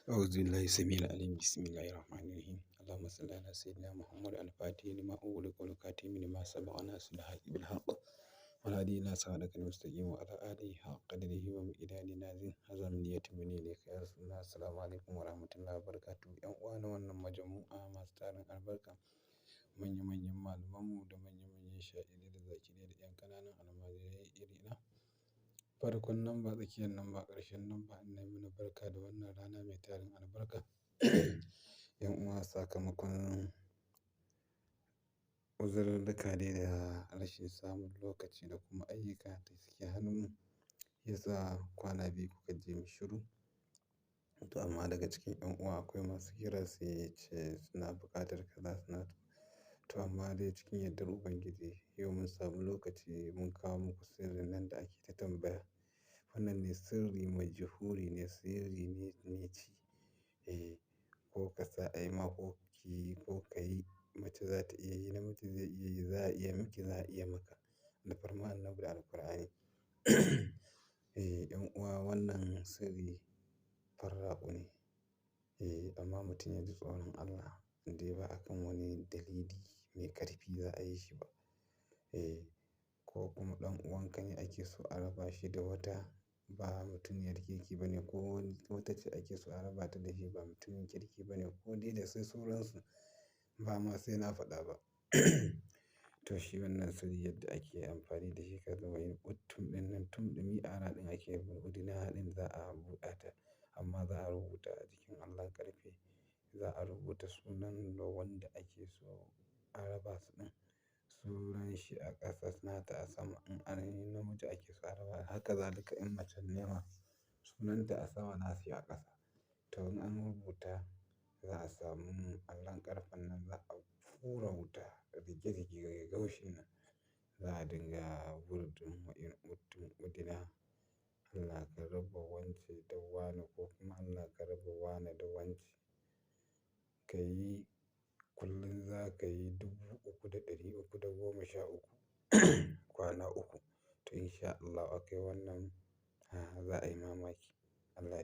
أعوذ بالله السميع العليم بسم الله الرحمن الرحيم اللهم صل على سيدنا محمد الفاتح لما أغلق والكاتم لما سبق ناصر الحق بالحق والهادي إلى صراطك المستقيم وعلى آله حق قدره ومقداره العظيم هذا من يتمنى إليك يا رسول الله السلام عليكم ورحمة الله وبركاته ‘yan uwana wannan majmu'a masu tarin albarka manya-manyan malamanmu da manya-manyan sha'irai da zakirai da ‘yan ƙananan almajirai irina farkon nan ba tsakiyar nan ba ƙarshen nan ba ina mana barka da wannan rana mai tarin albarka ‘yan uwa sakamakon uzururruka dai da rashin samun lokaci da kuma ayyuka da suke hannunmu yasa kwana biyu kuka ji mu shiru to amma daga cikin ‘yan uwa akwai masu kira su ce suna buƙatar kaza suna to amma dai cikin yardar ubangiji yau mun samu lokaci mun kawo muku sirrin nan da ake ta tambaya wannan ne sirri majhuri ne sirri ne mai ci ko ka sa a yi ma ko ki yi ko ka yi mace za ta iya yi namiji zai iya yi za a iya miki za a iya maka da farman annabi da alqur'ani ‘yan uwa wannan sirri farraƙu ne amma mutum ya ji tsoron Allah indai ba akan wani dalili mai ƙarfi za a yi shi ba ko kuma ɗan uwanka ne ake so a raba shi da wata ba mutumiyar kirki ba ne ko wata ce ake so a raba ta da shi ba mutumin kirki ba ne ko dai da sai sauransu ba ma sai na faɗa ba to shi wannan sirri yadda ake amfani da shi kaga wai uttum ɗin nan tum ɗumi ara ɗin ake udina ɗin za a buɗa ta amma za a rubuta a jikin allon ƙarfe za a rubuta sunan da wanda ake so a raba su ɗin sunan shi a ƙasa nata a sama in an namiji ake so a raba haka zalika in mace ne ma sunanta a sama nashi a ƙasa to in an rubuta za a samu allon ƙarfen nan za a hura wuta rige-rige gaushin nan za a dinga wurdin wa'in uttum udina Allah ka raba wance da wane ko kuma Allah ka raba wane da wance ka yi kullum za ka yi 3313 kwana uku to insha Allah akai wannan za a yi mamaki Allah ya